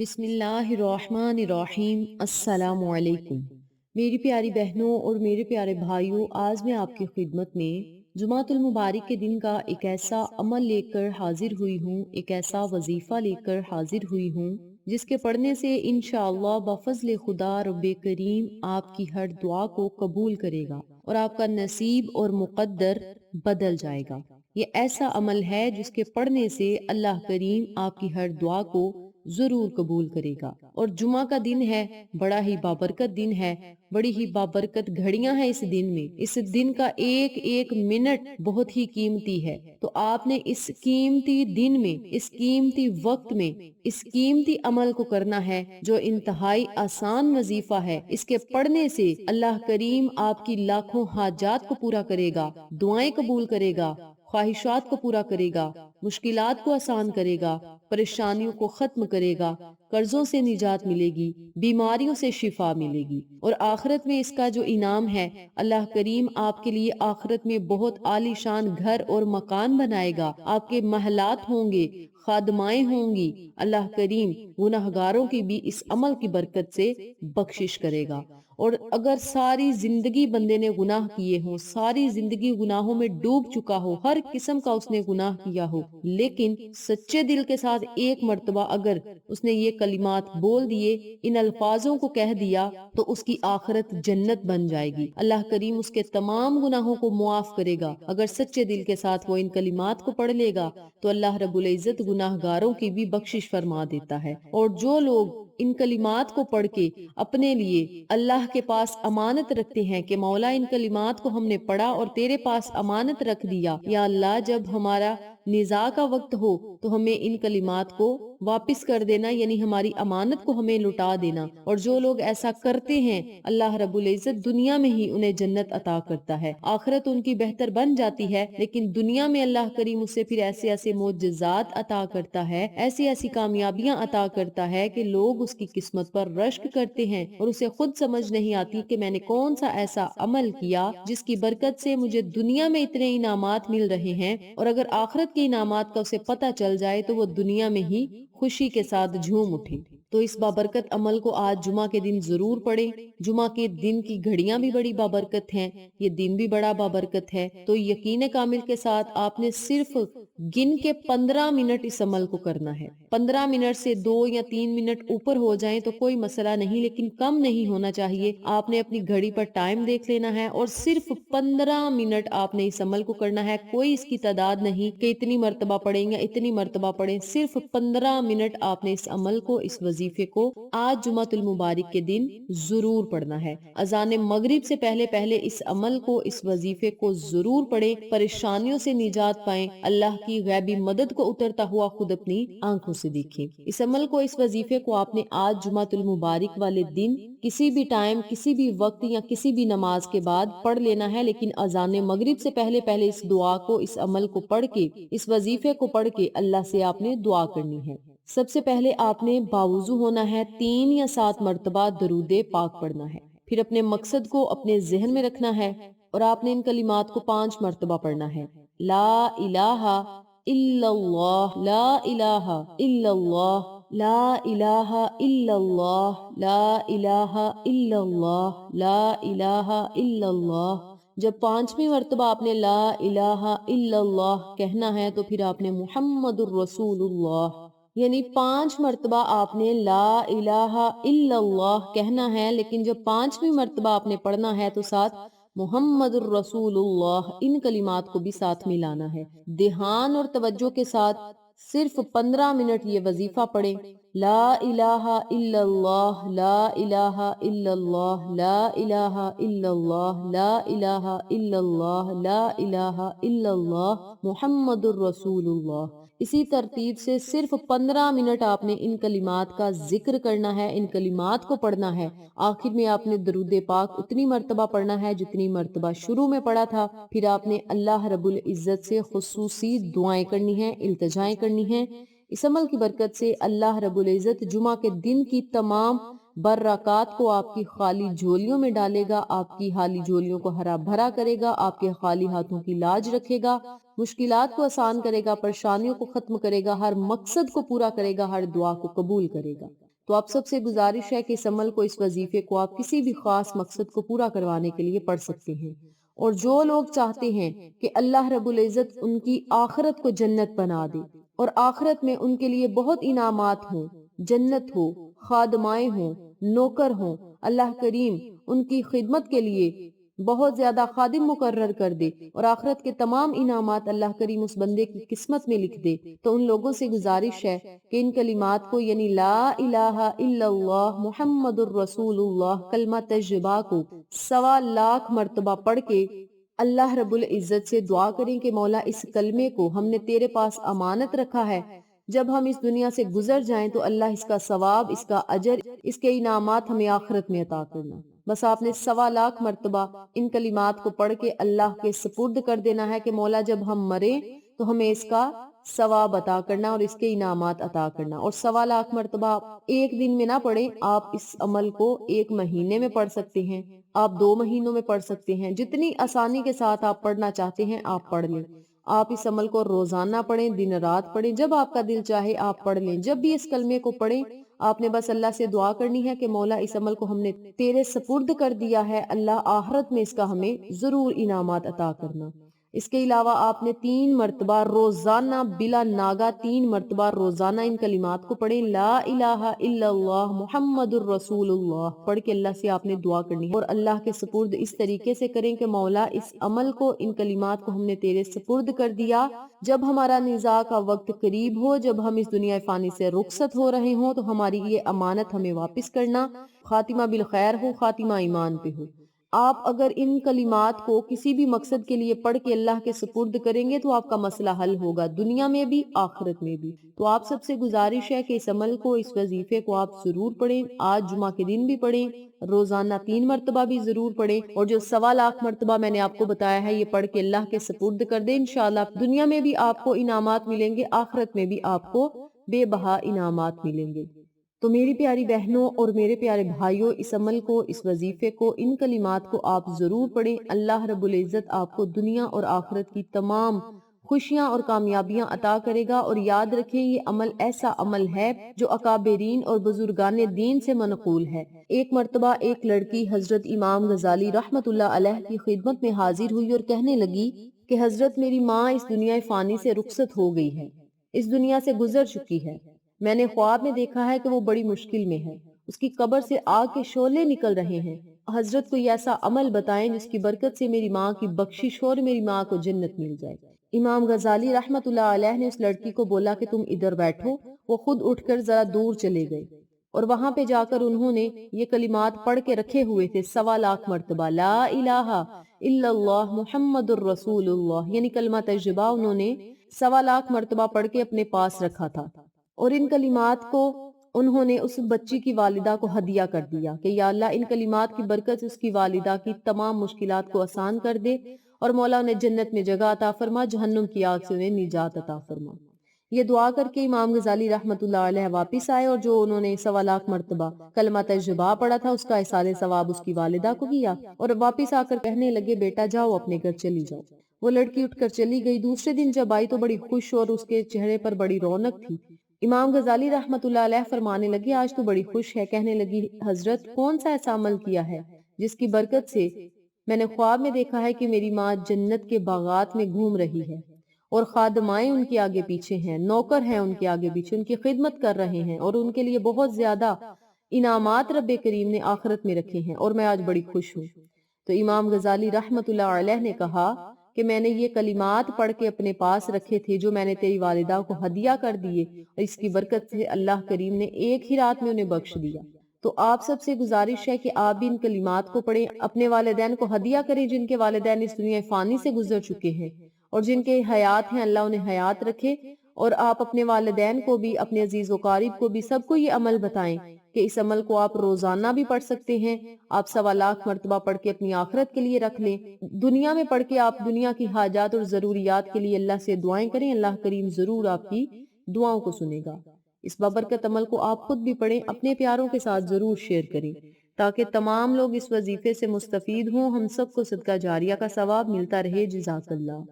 بسم اللہ الرحمن الرحیم۔ السلام علیکم میری پیاری بہنوں اور میرے پیارے بھائیوں، آج میں آپ کی خدمت میں جمعۃ المبارک کے دن کا ایک ایسا عمل لے کر حاضر ہوئی ہوں، ایک ایسا وظیفہ لے کر حاضر ہوئی ہوں جس کے پڑھنے سے انشاءاللہ بفضل خدا رب کریم آپ کی ہر دعا کو قبول کرے گا اور آپ کا نصیب اور مقدر بدل جائے گا۔ یہ ایسا عمل ہے جس کے پڑھنے سے اللہ کریم آپ کی ہر دعا کو ضرور قبول کرے گا۔ اور جمعہ کا دن ہے، بڑا ہی بابرکت دن ہے، بڑی ہی بابرکت گھڑیاں ہیں اس دن میں۔ اس دن کا ایک ایک منٹ بہت ہی قیمتی ہے، تو آپ نے اس قیمتی دن میں، اس قیمتی وقت میں اس قیمتی عمل کو کرنا ہے جو انتہائی آسان وظیفہ ہے۔ اس کے پڑھنے سے اللہ کریم آپ کی لاکھوں حاجات کو پورا کرے گا، دعائیں قبول کرے گا، خواہشات کو پورا کرے گا، مشکلات کو آسان کرے گا، پریشانیوں کو ختم کرے گا، قرضوں سے نجات ملے گی، بیماریوں سے شفا ملے گی، اور آخرت میں اس کا جو انعام ہے اللہ کریم آپ کے لیے آخرت میں بہت عالی شان گھر اور مکان بنائے گا۔ آپ کے محلات ہوں گے، خادمائیں ہوں گی، اللہ کریم گناہگاروں کی بھی اس عمل کی برکت سے بخشش کرے گا۔ اور اگر ساری زندگی بندے نے گناہ کیے ہوں، ساری زندگی گناہوں میں ڈوب چکا ہو، ہر قسم کا اس نے گناہ کیا ہو، لیکن سچے دل کے ساتھ ایک مرتبہ اگر اس نے یہ کلمات بول دیے، ان الفاظوں کو کہہ دیا، تو اس کی آخرت جنت بن جائے گی۔ اللہ کریم اس کے تمام گناہوں کو معاف کرے گا۔ اگر سچے دل کے ساتھ وہ ان کلمات کو پڑھ لے گا تو اللہ رب العزت گناہگاروں کی بھی بخشش فرما دیتا ہے۔ اور جو لوگ ان کلمات کو پڑھ کے اپنے لیے اللہ کے پاس امانت رکھتے ہیں کہ مولا ان کلمات کو ہم نے پڑھا اور تیرے پاس امانت رکھ دیا، یا اللہ جب ہمارا نزاع کا وقت ہو تو ہمیں ان کلمات کو واپس کر دینا، یعنی ہماری امانت کو ہمیں لٹا دینا۔ اور جو لوگ ایسا کرتے ہیں اللہ رب العزت دنیا میں ہی انہیں جنت عطا کرتا ہے، آخرت ان کی بہتر بن جاتی ہے، لیکن دنیا میں اللہ کریم اسے پھر ایسے ایسے معجزات عطا کرتا ہے، ایسی ایسی کامیابیاں عطا کرتا ہے کہ لوگ اس کی قسمت پر رشک کرتے ہیں اور اسے خود سمجھ نہیں آتی کہ میں نے کون سا ایسا عمل کیا جس کی برکت سے مجھے دنیا میں اتنے انعامات مل رہے ہیں، اور اگر آخرت کے انعامات کا اسے پتہ چل جائے تو وہ دنیا میں ہی خوشی کے ساتھ جھوم اٹھے۔ تو اس بابرکت عمل کو آج جمعہ کے دن ضرور پڑھیں۔ جمعہ کے دن کی گھڑیاں بھی بڑی بابرکت ہیں، یہ دن بھی بڑا بابرکت ہے، تو یقین کامل کے ساتھ آپ نے صرف گن کے 15 منٹ اس عمل کو کرنا ہے۔ 15 منٹ سے 2 یا 3 منٹ اوپر ہو جائیں تو کوئی مسئلہ نہیں، لیکن کم نہیں ہونا چاہیے۔ آپ نے اپنی گھڑی پر ٹائم دیکھ لینا ہے اور صرف 15 منٹ آپ نے اس عمل کو کرنا ہے۔ کوئی اس کی تعداد نہیں کہ اتنی مرتبہ پڑھیں یا اتنی مرتبہ پڑھیں، صرف 15 منٹ آپ نے اس عمل کو، اس وظیفے کو آج جمعۃ المبارک کے دن ضرور پڑھنا ہے۔ اذان مغرب سے پہلے پہلے اس عمل کو، اس وظیفے کو ضرور پڑھیں، پریشانیوں سے نجات پائیں، اللہ کی غیبی مدد کو اترتا ہوا خود اپنی آنکھوں سے دیکھیں۔ اس عمل کو، اس وظیفے کو آپ نے آج جمعۃ المبارک والے دن کسی بھی ٹائم، کسی بھی وقت یا کسی بھی نماز کے بعد پڑھ لینا ہے، لیکن اذان مغرب سے پہلے پہلے اس دعا کو، اس عمل کو پڑھ کے، اس وظیفے کو پڑھ کے اللہ سے آپ نے دعا کرنی ہے۔ سب سے پہلے آپ نے باوضو ہونا ہے، 3 یا 7 مرتبہ درود پاک پڑھنا ہے، پھر اپنے مقصد کو اپنے ذہن میں رکھنا ہے اور آپ نے ان کلمات کو 5 مرتبہ پڑھنا ہے۔ لا الہ الا اللہ، لا الہ الا اللہ، لا الہ الا اللہ، لا الہ الا اللہ، لا الہ الا اللہ۔ جب 5ویں مرتبہ آپ نے لا الہ الا اللہ کہنا ہے تو پھر آپ نے محمد الرسول اللہ، یعنی 5 مرتبہ آپ نے لا الہ الا اللہ کہنا ہے، لیکن جب 5ویں مرتبہ آپ نے پڑھنا ہے تو ساتھ محمد الرسول اللہ ان کلمات کو بھی ساتھ ملانا ہے۔ دھیان اور توجہ کے ساتھ صرف 15 منٹ یہ وظیفہ پڑھیں۔ لا الہ الا اللہ، لا الہ الا اللہ، لا الہ الا اللہ، لا الہ الا اللہ، لا الہ الا اللہ، محمد الرسول اللہ۔ اسی ترتیب سے صرف 15 منٹ آپ نے ان کلمات کا ذکر کرنا ہے، ان کلمات کو پڑھنا ہے۔ آخر میں آپ نے درود پاک اتنی مرتبہ پڑھنا ہے جتنی مرتبہ شروع میں پڑھا تھا، پھر آپ نے اللہ رب العزت سے خصوصی دعائیں کرنی ہیں، التجائیں کرنی ہیں۔ اس عمل کی برکت سے اللہ رب العزت جمعہ کے دن کی تمام برکات کو آپ کی خالی جھولیوں میں ڈالے گا، آپ کی خالی جھولیوں کو ہرا بھرا کرے گا، آپ کے خالی ہاتھوں کی لاج رکھے گا، مشکلات کو آسان کرے گا، پریشانیوں کو ختم کرے گا، ہر مقصد کو پورا کرے گا، ہر دعا کو قبول کرے گا۔ تو آپ سب سے گزارش ہے کہ اس عمل کو، اس وظیفے کو آپ کسی بھی خاص مقصد کو پورا کروانے کے لیے پڑھ سکتے ہیں۔ اور جو لوگ چاہتے ہیں کہ اللہ رب العزت ان کی آخرت کو جنت بنا دے اور آخرت میں ان کے لیے بہت انعامات ہوں، جنت ہو، خادمائیں ہوں، نوکر ہوں، اللہ کریم ان کی خدمت کے لیے بہت زیادہ خادم مقرر کر دے اور آخرت کے تمام انعامات اللہ کریم اس بندے کی قسمت میں لکھ دے، تو ان لوگوں سے گزارش ہے کہ ان کلمات کو، یعنی لا الہ الا اللہ محمد الرسول اللہ کلمہ طیبہ کو 1.25 مرتبہ پڑھ کے اللہ رب العزت سے دعا کریں کہ مولا اس کلمے کو ہم نے تیرے پاس امانت رکھا ہے، جب ہم اس دنیا سے گزر جائیں تو اللہ اس کا ثواب، اس کا اجر، اس کے انعامات ہمیں آخرت میں عطا کرنا۔ بس آپ نے 1.25 مرتبہ ان کلمات کو پڑھ کے اللہ کے سپرد کر دینا ہے کہ مولا جب ہم مریں تو ہمیں اس کا ثواب عطا کرنا اور اس کے انعامات عطا کرنا۔ اور 1.25 مرتبہ آپ ایک دن میں نہ پڑھیں، آپ اس عمل کو 1 مہینے میں پڑھ سکتے ہیں، آپ 2 مہینوں میں پڑھ سکتے ہیں، جتنی آسانی کے ساتھ آپ پڑھنا چاہتے ہیں آپ پڑھ لیں۔ آپ اس عمل کو روزانہ پڑھیں، دن رات پڑھیں، جب آپ کا دل چاہے آپ پڑھ لیں۔ جب بھی اس کلمے کو پڑھیں آپ نے بس اللہ سے دعا کرنی ہے کہ مولا اس عمل کو ہم نے تیرے سپرد کر دیا ہے، اللہ آخرت میں اس کا ہمیں ضرور انعامات عطا کرنا۔ اس کے علاوہ آپ نے 3 مرتبہ روزانہ بلا ناگا 3 مرتبہ روزانہ ان کلمات کو پڑھیں، لا الہ الا اللہ محمد الرسول اللہ پڑھ کے اللہ سے آپ نے دعا کرنی ہے اور اللہ کے سپرد اس طریقے سے کریں کہ مولا اس عمل کو، ان کلمات کو ہم نے تیرے سپرد کر دیا، جب ہمارا نزاع کا وقت قریب ہو، جب ہم اس دنیا فانی سے رخصت ہو رہے ہوں تو ہماری یہ امانت ہمیں واپس کرنا، خاتمہ بالخیر ہو، خاتمہ ایمان پہ ہو۔ آپ اگر ان کلمات کو کسی بھی مقصد کے لیے پڑھ کے اللہ کے سپرد کریں گے تو آپ کا مسئلہ حل ہوگا، دنیا میں بھی آخرت میں بھی۔ تو آپ سب سے گزارش ہے کہ اس عمل کو، اس وظیفے کو آپ ضرور پڑھیں، آج جمعہ کے دن بھی پڑھیں، روزانہ 3 مرتبہ بھی ضرور پڑھیں، اور جو 1.25 مرتبہ میں نے آپ کو بتایا ہے یہ پڑھ کے اللہ کے سپرد کر دیں، انشاءاللہ دنیا میں بھی آپ کو انعامات ملیں گے، آخرت میں بھی آپ کو بے بہا انعامات ملیں گے۔ تو میری پیاری بہنوں اور میرے پیارے بھائیوں، اس عمل کو، اس وظیفے کو، ان کلمات کو آپ ضرور پڑھیں۔ اللہ رب العزت آپ کو دنیا اور آخرت کی تمام خوشیاں اور کامیابیاں عطا کرے گا، اور یاد رکھیں یہ عمل ایسا عمل ہے جو اکابرین اور بزرگان دین سے منقول ہے۔ ایک مرتبہ ایک لڑکی حضرت امام غزالی رحمت اللہ علیہ کی خدمت میں حاضر ہوئی اور کہنے لگی کہ حضرت میری ماں اس دنیا فانی سے رخصت ہو گئی ہے، اس دنیا سے گزر چکی ہے، میں نے خواب میں دیکھا ہے کہ وہ بڑی مشکل میں ہے، اس کی قبر سے آگ کے شعلے نکل رہے ہیں، حضرت کوئی ایسا عمل بتائیں جس کی برکت سے میری ماں کی بخشش ہو اور میری ماں کو جنت مل جائے۔ امام غزالی رحمت اللہ علیہ نے اس لڑکی کو بولا کہ تم ادھر بیٹھو، وہ خود اٹھ کر ذرا دور چلے گئے اور وہاں پہ جا کر انہوں نے یہ کلمات پڑھ کے رکھے ہوئے تھے 1.25 مرتبہ، لا الہ الا اللہ محمد الرسول اللہ، یعنی کلمہ طیبہ انہوں نے 1.25 مرتبہ پڑھ کے اپنے پاس رکھا تھا، اور ان کلمات کو انہوں نے اس بچی کی والدہ کو ہدیہ کر دیا کہ یا اللہ ان کلمات کی برکت سے اس کی والدہ کی تمام مشکلات کو آسان کر دے اور مولا انہیں جنت میں جگہ عطا فرما، جہنم کی آگ سے انہیں نجات عطا فرما۔ یہ دعا کر کے امام غزالی رحمت اللہ علیہ واپس آئے اور جو انہوں نے 1.25 مرتبہ کلمہ طیبہ پڑھا تھا اس کا احصال ثواب اس کی والدہ کو کیا، اور واپس آ کر کہنے لگے بیٹا جاؤ اپنے گھر چلی جاؤ۔ وہ لڑکی اٹھ کر چلی گئی، دوسرے دن جب آئی تو بڑی خوش اور اس کے چہرے پر بڑی رونق تھی۔ امام غزالی رحمت اللہ علیہ فرمانے لگے آج تو بڑی خوش ہے، کہنے لگی حضرت کون سا ایسا عمل کیا ہے جس کی برکت سے میں نے خواب میں دیکھا ہے کہ میری ماں جنت کے باغات میں گھوم رہی ہے اور خادمائیں ان کے آگے پیچھے ہیں، نوکر ہیں ان کے آگے پیچھے، ان کی خدمت کر رہے ہیں اور ان کے لیے بہت زیادہ انعامات رب کریم نے آخرت میں رکھے ہیں اور میں آج بڑی خوش ہوں۔ تو امام غزالی رحمت اللہ علیہ نے کہا کہ میں نے یہ کلمات پڑھ کے اپنے پاس رکھے تھے جو میں نے تیری والدہ کو ہدیہ کر دیے، اور اس کی برکت سے اللہ کریم نے ایک ہی رات میں انہیں بخش دیا۔ تو آپ سب سے گزارش ہے کہ آپ بھی ان کلمات کو پڑھیں، اپنے والدین کو ہدیہ کریں جن کے والدین اس دنیا فانی سے گزر چکے ہیں، اور جن کے حیات ہیں اللہ انہیں حیات رکھے، اور آپ اپنے والدین کو بھی، اپنے عزیز و قریب کو بھی، سب کو یہ عمل بتائیں کہ اس عمل کو آپ روزانہ بھی پڑھ سکتے ہیں، آپ 1.25 مرتبہ پڑھ کے اپنی آخرت کے لیے رکھ لیں، دنیا میں پڑھ کے آپ دنیا کی حاجات اور ضروریات کے لیے اللہ سے دعائیں کریں، اللہ کریم ضرور آپ کی دعاؤں کو سنے گا۔ اس بابرکت عمل کو آپ خود بھی پڑھیں، اپنے پیاروں کے ساتھ ضرور شیئر کریں تاکہ تمام لوگ اس وظیفے سے مستفید ہوں، ہم سب کو صدقہ جاریہ کا ثواب ملتا رہے۔ جزاک اللہ۔